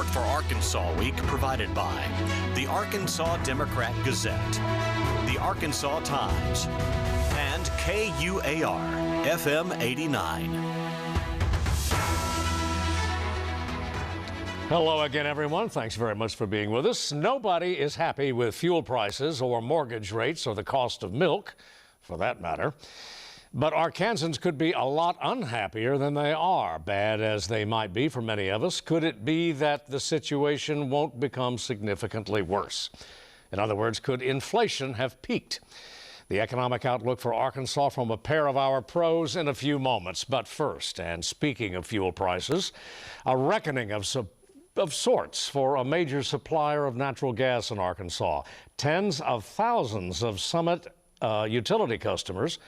support for Arkansas Week provided by the Arkansas Democrat Gazette, the Arkansas Times, and KUAR FM 89. Hello again, everyone. Thanks very much for being with us. Nobody is happy with fuel prices or mortgage rates or the cost of milk, for that matter. But Arkansans could be a lot unhappier than they are, bad as they might be for many of us. Could it be that the situation won't become significantly worse? In other words, could inflation have peaked? The economic outlook for Arkansas from a pair of our pros in a few moments. But first, and speaking of fuel prices, a reckoning of sorts for a major supplier of natural gas in Arkansas. Tens of thousands of Summit utility customers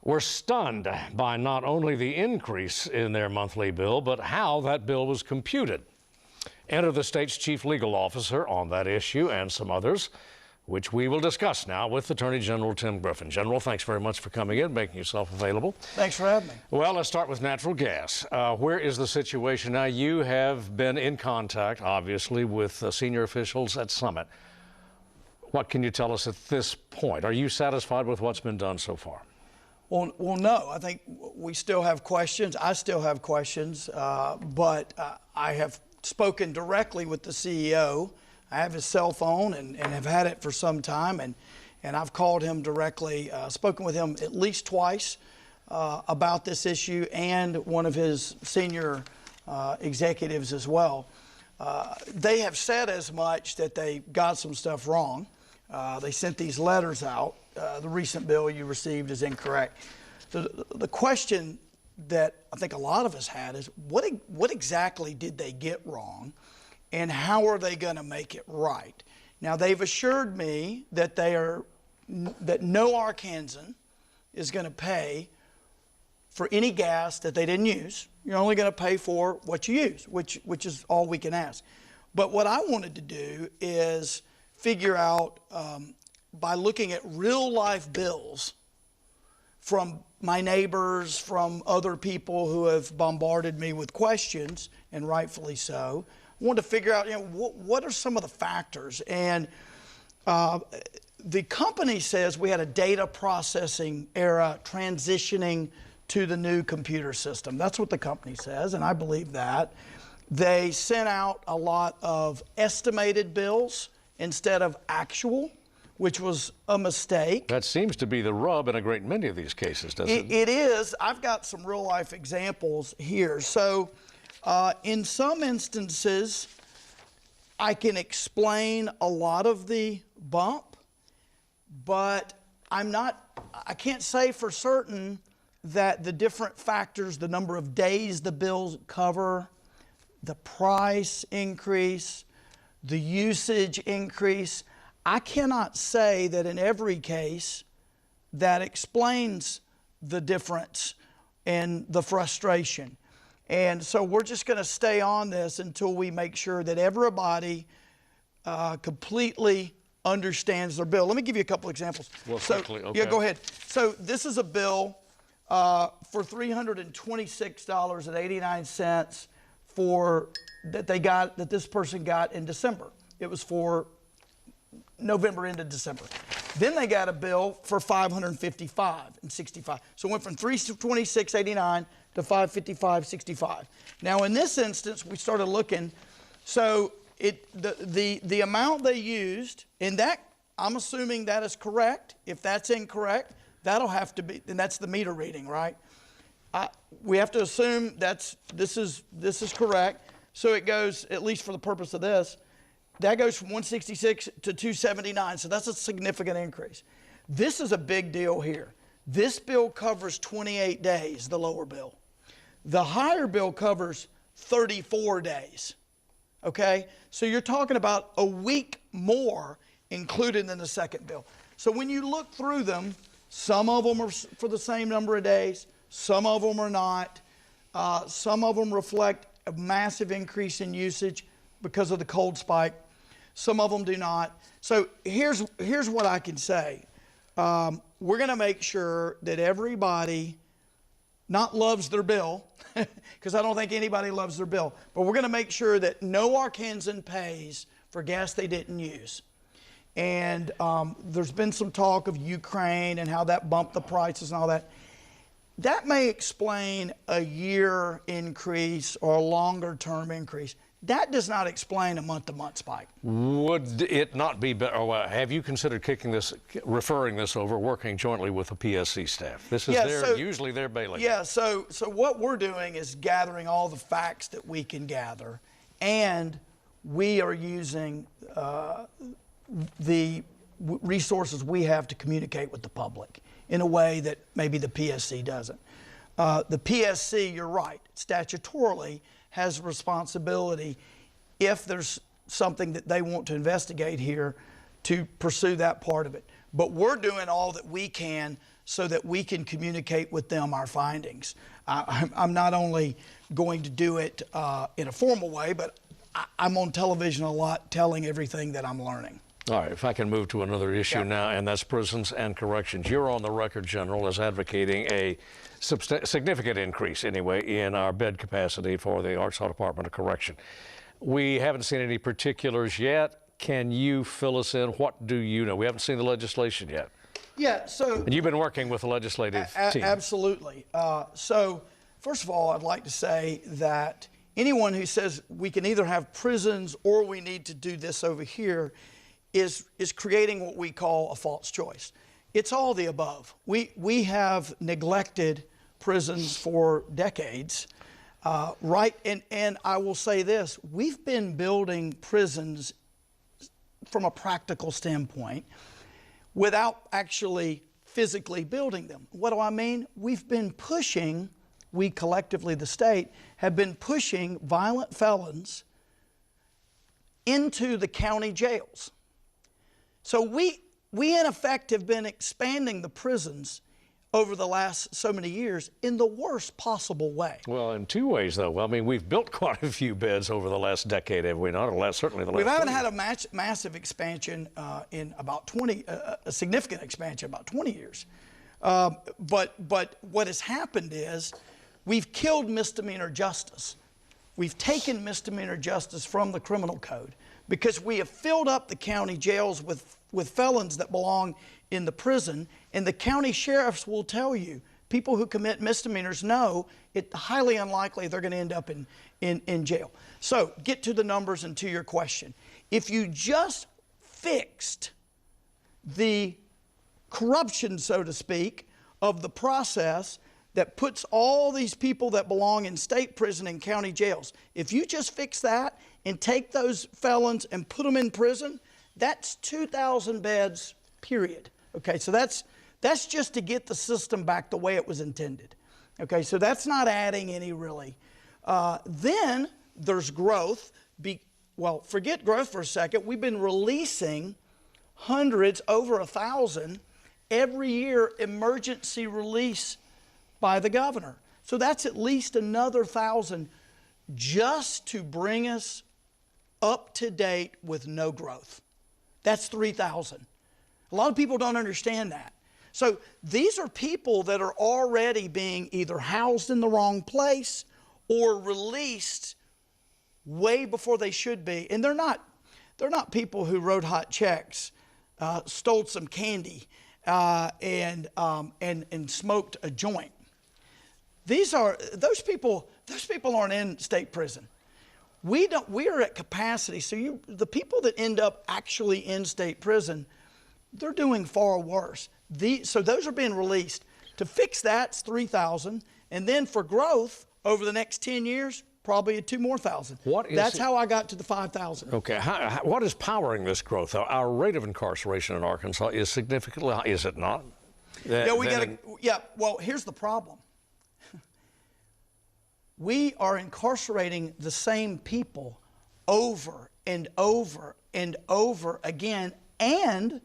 were stunned by not only the increase in their monthly bill, but how that bill was computed. Enter the state's chief legal officer on that issue and some others, which we will discuss now with Attorney General Tim Griffin. General, thanks very much for coming in, making yourself available. Thanks for having me. Well, let's start with natural gas. Where is the situation now? You have been in contact, obviously, with senior officials at Summit. What can you tell us at this point? Are you satisfied with what's been done so far? Well, no. I think we still have questions. I still have questions, but I have spoken directly with the CEO. I have his cell phone and have had it for some time, and I've called him directly, spoken with him at least twice about this issue, and one of his senior executives as well. They have said as much that they got some stuff wrong. They sent these letters out. The recent bill you received is incorrect. The question that I think a lot of us had is what exactly did they get wrong, and how are they going to make it right? Now, they've assured me that that no Arkansan is going to pay for any gas that they didn't use. You're only going to pay for what you use, which is all we can ask. But what I wanted to do is figure out by looking at real life bills from my neighbors, from other people who have bombarded me with questions, and rightfully so. I wanted to figure out, what are some of the factors? And the company says we had a data processing era transitioning to the new computer system. That's what the company says, and I believe that. They sent out a lot of estimated bills instead of actual, which was a mistake. That seems to be the rub in a great many of these cases, doesn't it? It is. I've got some real life examples here. So in some instances, I can explain a lot of the bump, but I can't say for certain that the different factors, the number of days the bills cover, the price increase, the usage increase, I cannot say that in every case that explains the difference and the frustration. And so we're just going to stay on this until we make sure that everybody completely understands their bill. Let me give you a couple examples. Well, quickly, okay. Yeah, go ahead. So this is a bill for $326.89 that this person got in December. It was for November into December. Then they got a bill for $555.65. So it went from $326.89 to $555.65. Now in this instance, we started looking. So the amount they used, and that I'm assuming that is correct. If that's incorrect, that'll have to be, and that's the meter reading, right? We have to assume this is correct. So it goes, at least for the purpose of this, that goes from 166 to 279. So that's a significant increase. This is a big deal here. This bill covers 28 days, the lower bill. The higher bill covers 34 days. Okay? So you're talking about a week more included in the second bill. So when you look through them, some of them are for the same number of days, some of them are not. Some of them reflect a massive increase in usage because of the cold spike. Some of them do not. So here's what I can say. We're going to make sure that everybody not loves their bill, because I don't think anybody loves their bill, but we're going to make sure that no Arkansan pays for gas they didn't use. And there's been some talk of Ukraine and how that bumped the prices and all that. That may explain a year increase or a longer term increase. That does not explain a month-to-month spike. Would it not be better, or have you considered referring this over, working jointly with the PSC staff? This is usually their bailiwick. Yeah, so what we're doing is gathering all the facts that we can gather, and we are using the resources we have to communicate with the public in a way that maybe the PSC doesn't. The PSC, you're right, statutorily has responsibility if there's something that they want to investigate here to pursue that part of it. But we're doing all that we can so that we can communicate with them our findings. I'm not only going to do it in a formal way, but I'm on television a lot telling everything that I'm learning. All right, if I can move to another issue now, and that's prisons and corrections. You're on the record, General, as advocating a significant increase, anyway, in our bed capacity for the Arkansas Department of Correction. We haven't seen any particulars yet. Can you fill us in? What do you know? We haven't seen the legislation yet. Yeah, so... And you've been working with the legislative team. Absolutely. So, first of all, I'd like to say that anyone who says we can either have prisons or we need to do this over here is creating what we call a false choice. It's all the above. We have neglected prisons for decades, right? And I will say this, we've been building prisons from a practical standpoint without actually physically building them. What do I mean? We've been pushing, we collectively, the state, have been pushing violent felons into the county jails. So we in effect have been expanding the prisons over the last so many years in the worst possible way. Well, in two ways, though. I mean, we've built quite a few beds over the last decade, have we not? Or certainly the last We haven't 20. had a massive expansion in about 20, a significant expansion about 20 years. But what has happened is we've killed misdemeanor justice. We've taken misdemeanor justice from the criminal code because we have filled up the county jails with felons that belong in the prison, and the county sheriffs will tell you, people who commit misdemeanors know it's highly unlikely they're going to end up in jail. So get to the numbers and to your question. If you just fixed the corruption, so to speak, of the process that puts all these people that belong in state prison and county jails, if you just fix that and take those felons and put them in prison, that's 2,000 beds, period. Okay, so that's just to get the system back the way it was intended. Okay, so that's not adding any really. Then there's growth. Well, forget growth for a second. We've been releasing hundreds, over 1,000 every year, emergency release by the governor. So that's at least another 1,000 just to bring us up to date with no growth. That's 3,000. A lot of people don't understand that. So these are people that are already being either housed in the wrong place or released way before they should be. And they're not people who wrote hot checks, stole some candy, and smoked a joint. Those people aren't in state prison. We are at capacity. So the people that end up actually in state prison, they're doing far worse. So those are being released. To fix that's 3,000, and then for growth over the next 10 years, probably 2,000 more. That's how I got to the 5,000. Okay, what is powering this growth? Our rate of incarceration in Arkansas is significantly high, is it not? Well, here's the problem. We are incarcerating the same people over and over and over again, and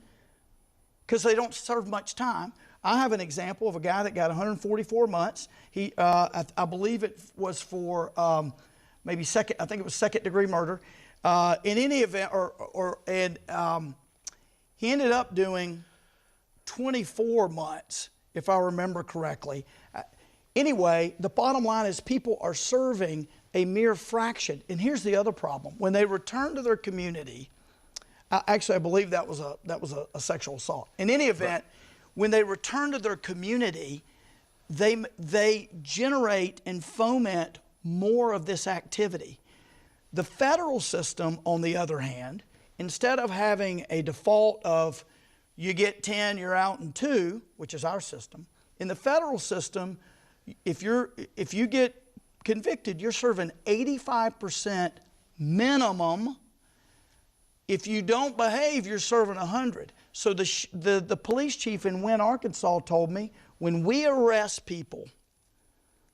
because they don't serve much time. I have an example of a guy that got 144 months. I believe it was for maybe second degree murder. In any event, he ended up doing 24 months, if I remember correctly. Anyway, the bottom line is people are serving a mere fraction. And here's the other problem. When they return to their community, actually, I believe that was a sexual assault. In any event, when they return to their community, they generate and foment more of this activity. The federal system, on the other hand, instead of having a default of you get 10, you're out in 2, which is our system, in the federal system, if you get convicted, you're serving 85% minimum. If you don't behave, you're serving 100. So the police chief in Wynne, Arkansas told me, when we arrest people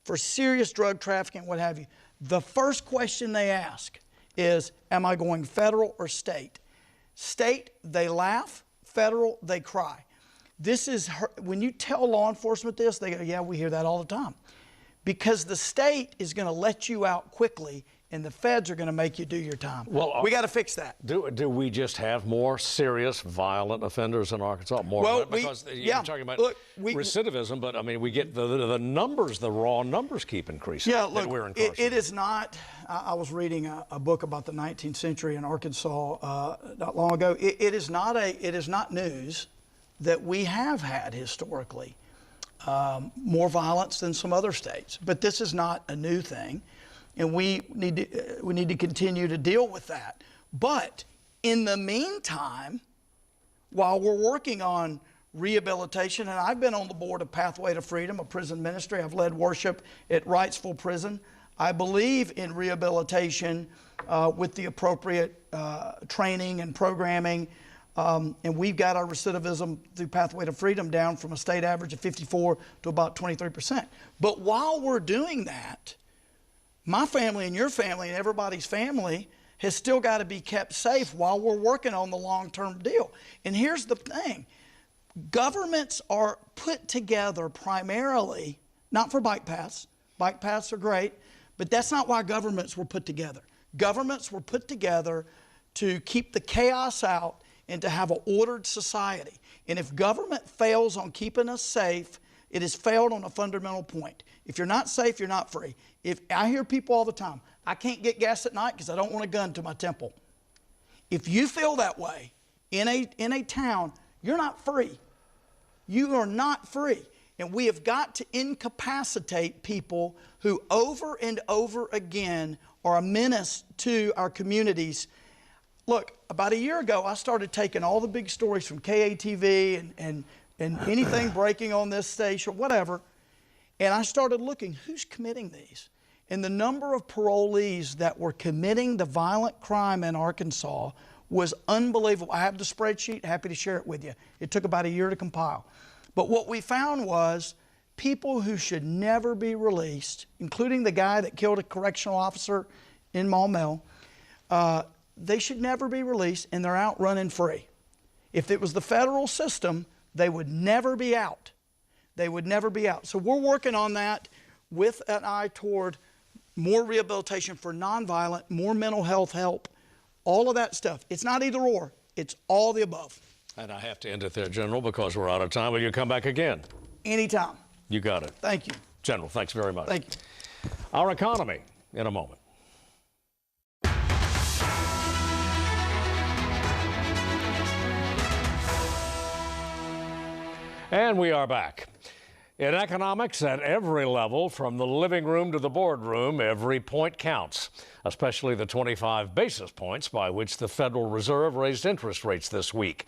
for serious drug trafficking, what have you, the first question they ask is, am I going federal or state? State, they laugh. Federal, they cry. This is, when you tell law enforcement this, they go, yeah, we hear that all the time. Because the state is going to let you out quickly, and the feds are going to make you do your time. Well, we got to fix that. Do we just have more serious, violent offenders in Arkansas? More, because you're talking about recidivism, but I mean, we get the numbers, the raw numbers keep increasing. Yeah, look, it is not. I was reading a book about the 19th century in Arkansas not long ago. It is not news that we have had historically more violence than some other states, but this is not a new thing. And we need to continue to deal with that. But in the meantime, while we're working on rehabilitation, and I've been on the board of Pathway to Freedom, a prison ministry. I've led worship at Wrightsville Prison. I believe in rehabilitation with the appropriate training and programming. And we've got our recidivism through Pathway to Freedom down from a state average of 54 to about 23%. But while we're doing that, my family and your family and everybody's family has still got to be kept safe while we're working on the long-term deal. And here's the thing. Governments are put together primarily, not for bike paths. Bike paths are great, but that's not why governments were put together. Governments were put together to keep the chaos out and to have an ordered society. And if government fails on keeping us safe, it has failed on a fundamental point. If you're not safe, you're not free. If I hear people all the time, I can't get gas at night because I don't want a gun to my temple. If you feel that way in a town, you're not free. You are not free. And we have got to incapacitate people who over and over again are a menace to our communities. Look, about a year ago, I started taking all the big stories from KATV and anything breaking on this station, whatever, and I started looking, who's committing these? And the number of parolees that were committing the violent crime in Arkansas was unbelievable. I have the spreadsheet, happy to share it with you. It took about a year to compile. But what we found was people who should never be released, including the guy that killed a correctional officer in Maumelle, they should never be released, and they're out running free. If it was the federal system, they would never be out. They would never be out. So we're working on that with an eye toward more rehabilitation for nonviolent, more mental health help, all of that stuff. It's not either or, it's all the above. And I have to end it there, General, because we're out of time. Will you come back again? Anytime. You got it. Thank you. General, thanks very much. Thank you. Our economy in a moment. And we are back. In economics, at every level, from the living room to the boardroom, every point counts, especially the 25 basis points by which the Federal Reserve raised interest rates this week.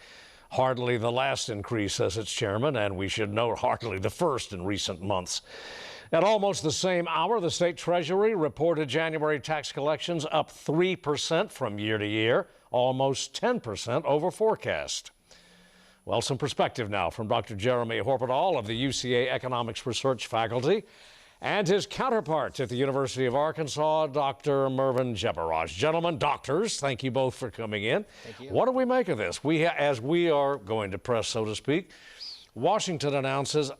Hardly the last increase, says its chairman, and we should note hardly the first in recent months. At almost the same hour, the state treasury reported January tax collections up 3% from year to year, almost 10% over forecast. Well, some perspective now from Dr. Jeremy Horpedal of the UCA Economics Research Faculty and his counterpart at the University of Arkansas, Dr. Mervyn Jebaraj. Gentlemen, doctors, thank you both for coming in. Thank you. What do we make of this? As we are going to press, so to speak, Washington announces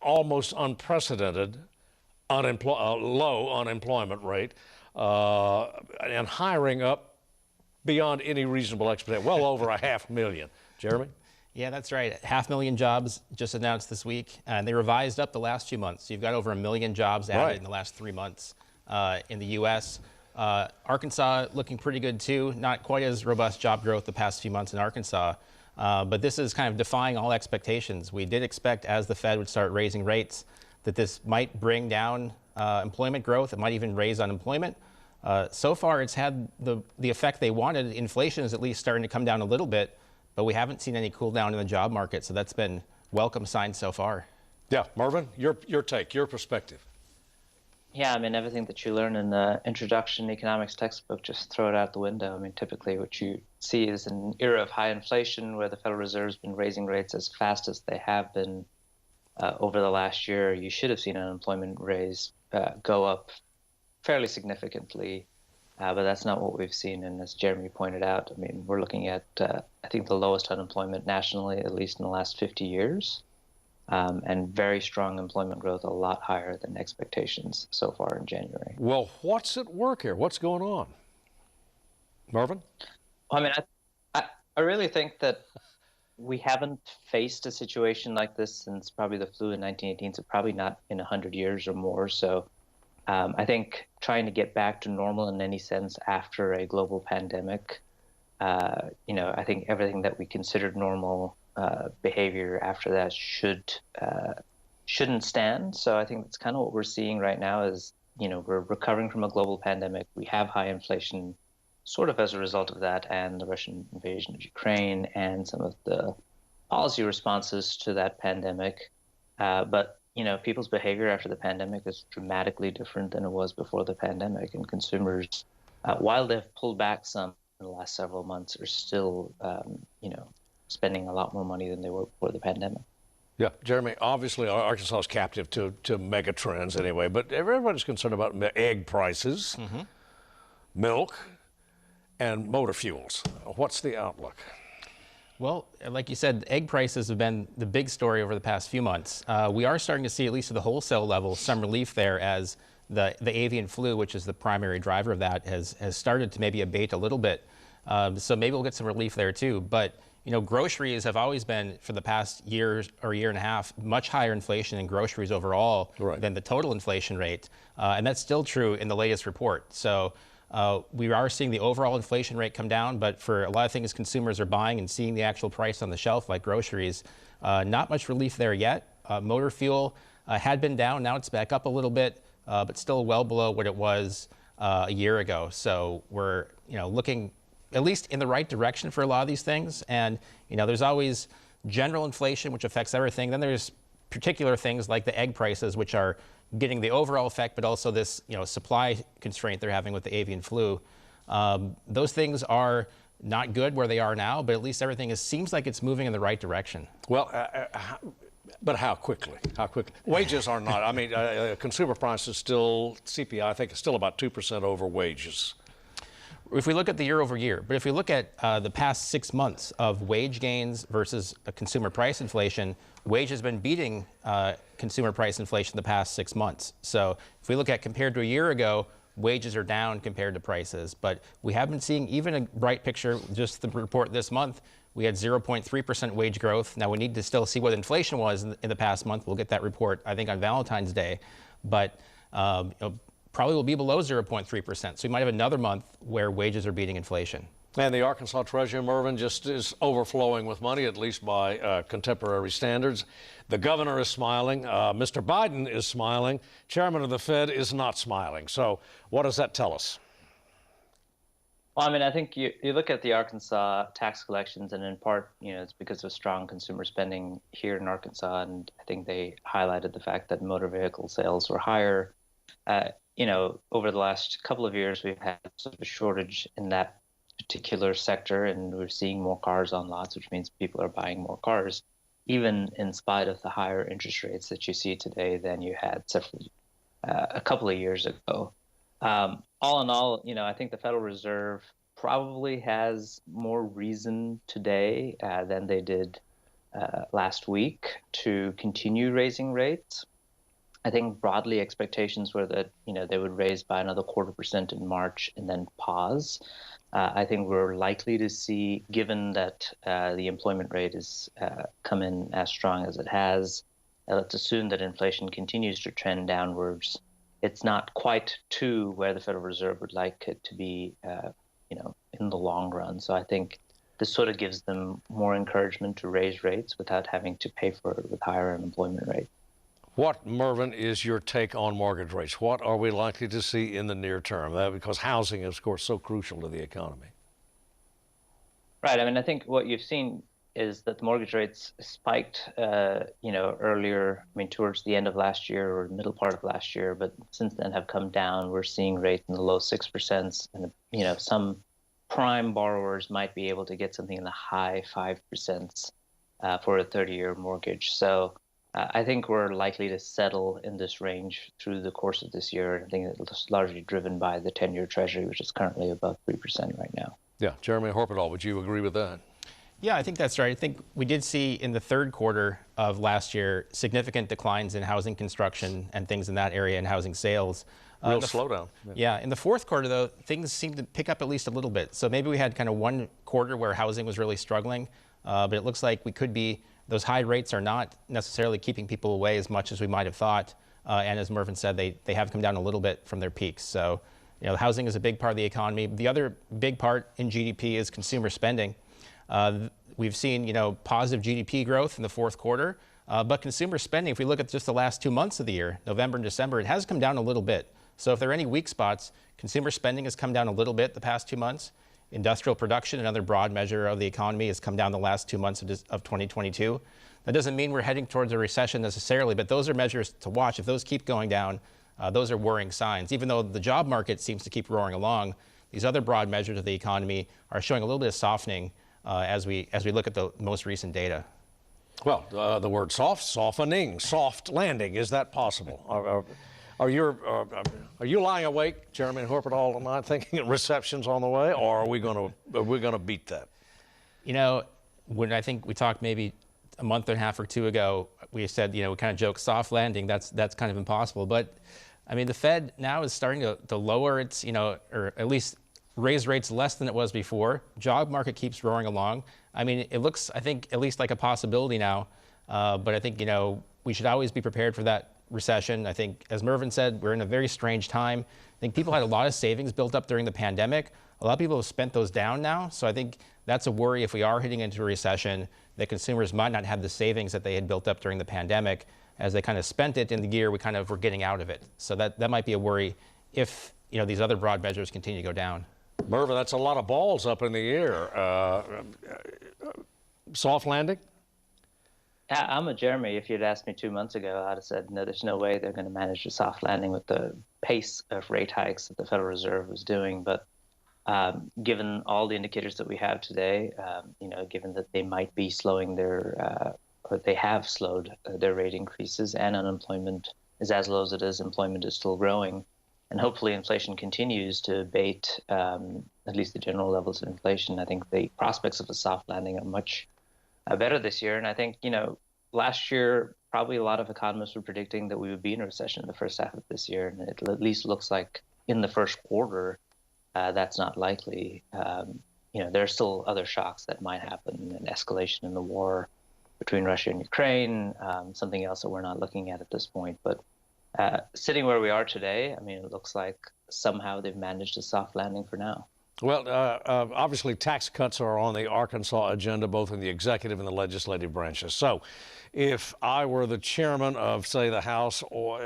almost unprecedented low unemployment rate and hiring up beyond any reasonable expectation, well over 500,000. Jeremy? Yeah, that's right. 500,000 jobs just announced this week, and they revised up the last few months. So you've got over 1 million jobs added in the last 3 months in the U.S. Arkansas looking pretty good too. Not quite as robust job growth the past few months in Arkansas, but this is kind of defying all expectations. We did expect, as the Fed would start raising rates, that this might bring down employment growth. It might even raise unemployment. So far, it's had the effect they wanted. Inflation is at least starting to come down a little bit, but we haven't seen any cool down in the job market, so that's been welcome signs so far. Yeah, Mervyn, your take, your perspective. Yeah, I mean, everything that you learn in the introduction economics textbook, just throw it out the window. I mean, typically what you see is an era of high inflation where the Federal Reserve's been raising rates as fast as they have been over the last year. You should have seen unemployment go up fairly significantly. But that's not what we've seen. And as Jeremy pointed out, I mean, we're looking at, I think, the lowest unemployment nationally, at least in the last 50 years, and very strong employment growth, a lot higher than expectations so far in January. Well, what's at work here? What's going on? Mervyn? I mean, I really think that we haven't faced a situation like this since probably the flu in 1918, so probably not in 100 years or more. So I think trying to get back to normal in any sense after a global pandemic, I think everything that we considered normal behavior after that shouldn't stand. So I think that's kind of what we're seeing right now is, we're recovering from a global pandemic. We have high inflation sort of as a result of that and the Russian invasion of Ukraine and some of the policy responses to that pandemic. But people's behavior after the pandemic is dramatically different than it was before the pandemic. And consumers, while they've pulled back some in the last several months, are still, spending a lot more money than they were before the pandemic. Yeah, Jeremy, obviously Arkansas is captive to mega trends anyway, but everybody's concerned about egg prices, milk, and motor fuels. What's the outlook? Well, like you said, egg prices have been the big story over the past few months. We are starting to see, at least at the wholesale level, some relief there as the avian flu, which is the primary driver of that, has started to maybe abate a little bit. So maybe we'll get some relief there too. But groceries have always been, for the past year or year and a half, much higher inflation in groceries overall than the total inflation rate. And that's still true in the latest report. So we are seeing the overall inflation rate come down, but for a lot of things consumers are buying and seeing the actual price on the shelf, like groceries, not much relief there yet. Motor fuel had been down, now it's back up a little bit, but still well below what it was a year ago. So we're looking at least in the right direction for a lot of these things. And there's always general inflation, which affects everything. Then there's particular things like the egg prices, which are getting the overall effect, but also this supply constraint they're having with the avian flu. Those things are not good where they are now, but at least everything seems like it's moving in the right direction. Well, but how quickly? How quickly? Wages are not. I mean, consumer prices still, CPI, I think, is still about 2% over wages. If we look at the year over year, but if we look at the past 6 months of wage gains versus consumer price inflation, wage has been beating consumer price inflation the past 6 months. So if we look at compared to a year ago, wages are down compared to prices. But we have been seeing even a bright picture. Just the report this month, we had 0.3% wage growth. Now we need to still see what inflation was in the past month. We'll get that report, I think, on Valentine's Day. But probably will be below 0.3%. So we might have another month where wages are beating inflation. And the Arkansas Treasury, Mervyn, just is overflowing with money, at least by contemporary standards. The governor is smiling. Mr. Biden is smiling. Chairman of the Fed is not smiling. So what does that tell us? Well, I mean, I think you look at the Arkansas tax collections, and in part, it's because of strong consumer spending here in Arkansas. And I think they highlighted the fact that motor vehicle sales were higher. Over the last couple of years, we've had sort of a shortage in that particular sector, and we're seeing more cars on lots, which means people are buying more cars, even in spite of the higher interest rates that you see today than you had a couple of years ago. All in all, I think the Federal Reserve probably has more reason today than they did last week to continue raising rates. I think broadly expectations were that they would raise by another 0.25% in March and then pause. I think we're likely to see, given that the employment rate has come in as strong as it has, let's assume that inflation continues to trend downwards. It's not quite to where the Federal Reserve would like it to be, in the long run. So I think this sort of gives them more encouragement to raise rates without having to pay for it with higher unemployment rate. What, Mervyn, is your take on mortgage rates? What are we likely to see in the near term? Because housing is, of course, so crucial to the economy. Right. I mean, I think what you've seen is that the mortgage rates spiked, earlier, towards the end of last year or middle part of last year, but since then have come down. We're seeing rates in the low 6%, and, some prime borrowers might be able to get something in the high 5% for a 30-year mortgage. So I think we're likely to settle in this range through the course of this year. And I think it's largely driven by the 10-year Treasury, which is currently above 3% right now. Yeah, Jeremy Horpedal, would you agree with that? Yeah, I think that's right. I think we did see in the third quarter of last year significant declines in housing construction and things in that area and housing sales. Real slowdown. Yeah, in the fourth quarter, though, things seemed to pick up at least a little bit. So maybe we had kind of one quarter where housing was really struggling, but it looks like we could be, those high rates are not necessarily keeping people away as much as we might have thought. And as Mervyn said, they have come down a little bit from their peaks. So, housing is a big part of the economy. The other big part in GDP is consumer spending. We've seen, positive GDP growth in the fourth quarter, but consumer spending, if we look at just the last 2 months of the year, November and December, it has come down a little bit. So if there are any weak spots, consumer spending has come down a little bit the past 2 months. Industrial production, another broad measure of the economy, has come down the last 2 months of 2022. That doesn't mean we're heading towards a recession necessarily, but those are measures to watch. If those keep going down, those are worrying signs. Even though the job market seems to keep roaring along, these other broad measures of the economy are showing a little bit of softening as we look at the most recent data. Well, the word softening, soft landing, is that possible? Are you lying awake, Jeremy Horpedal, and I thinking reception's on the way, or are we going to beat that? When I think we talked maybe a month and a half or two ago, we said, we kind of joked soft landing. That's kind of impossible. But the Fed now is starting to lower its, or at least raise rates less than it was before. Job market keeps roaring along. It looks, I think, at least like a possibility now. But I think, we should always be prepared for that recession. I think, as Mervyn said, we're in a very strange time. I think people had a lot of savings built up during the pandemic. A lot of people have spent those down now. So I think that's a worry if we are heading into a recession, that consumers might not have the savings that they had built up during the pandemic as they kind of spent it in the year we kind of were getting out of it. So that might be a worry if, these other broad measures continue to go down. Mervyn, that's a lot of balls up in the air. Soft landing? I'm a Jeremy. If you'd asked me 2 months ago, I'd have said, no, there's no way they're going to manage a soft landing with the pace of rate hikes that the Federal Reserve was doing. But given all the indicators that we have today, given that they might be slowing or they have slowed their rate increases, and unemployment is as low as it is, employment is still growing, and hopefully inflation continues to abate, at least the general levels of inflation, I think the prospects of a soft landing are much better this year. And I think, last year, probably a lot of economists were predicting that we would be in a recession in the first half of this year. And it at least looks like in the first quarter, that's not likely. There are still other shocks that might happen, an escalation in the war between Russia and Ukraine, something else that we're not looking at this point. But sitting where we are today, it looks like somehow they've managed a soft landing for now. Well, obviously tax cuts are on the Arkansas agenda, both in the executive and the legislative branches. So if I were the chairman of, say, the House or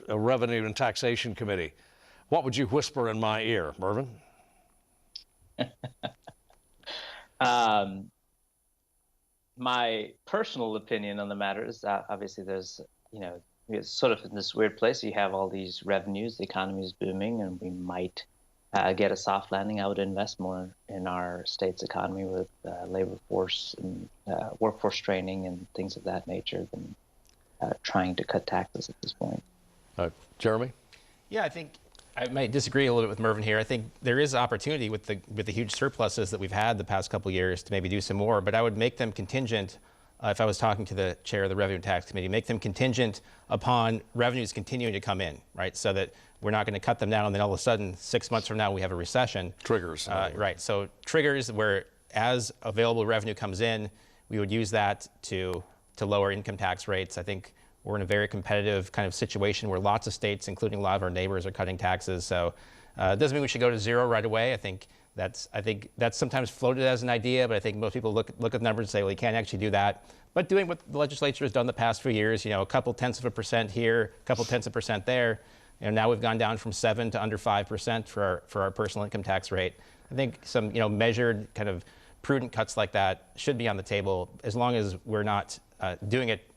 a Revenue and Taxation Committee, what would you whisper in my ear, Mervyn? My personal opinion on the matter is that obviously there's, it's sort of in this weird place. You have all these revenues, the economy is booming, and we might get a soft landing. I would invest more in our state's economy with labor force and workforce training and things of that nature than trying to cut taxes at this point. Jeremy? Yeah, I think I might disagree a little bit with Mervyn here. I think there is opportunity with the huge surpluses that we've had the past couple of years to maybe do some more, but I would make them contingent if I was talking to the chair of the Revenue and Tax Committee, make them contingent upon revenues continuing to come in, right? So that we're not going to cut them down and then all of a sudden 6 months from now we have a recession. Triggers. Right. So triggers where as available revenue comes in, we would use that to lower income tax rates. I think we're in a very competitive kind of situation where lots of states, including a lot of our neighbors, are cutting taxes. So it doesn't mean we should go to zero right away. I think that's sometimes floated as an idea, but I think most people look at the numbers and say, well, you can't actually do that. But doing what the legislature has done the past few years, you know, a couple tenths of a percent here, a couple tenths of a percent there. You know, now we've gone down from 7 to under 5% for our personal income tax rate. I think some, you know, measured kind of prudent cuts like that should be on the table as long as we're not doing it,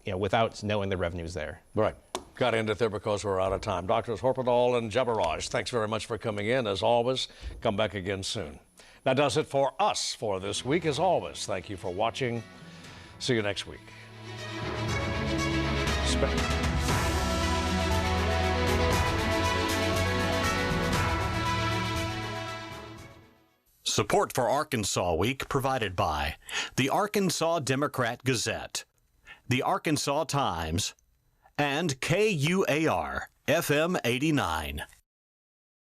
you know, without knowing the revenue's there. Right. Got to end it there because we're out of time. Doctors Horpadal and Jabaraj, thanks very much for coming in. As always, come back again soon. That does it for us for this week. As always, thank you for watching. See you next week. Support for Arkansas Week provided by the Arkansas Democrat Gazette, the Arkansas Times, and KUAR FM 89.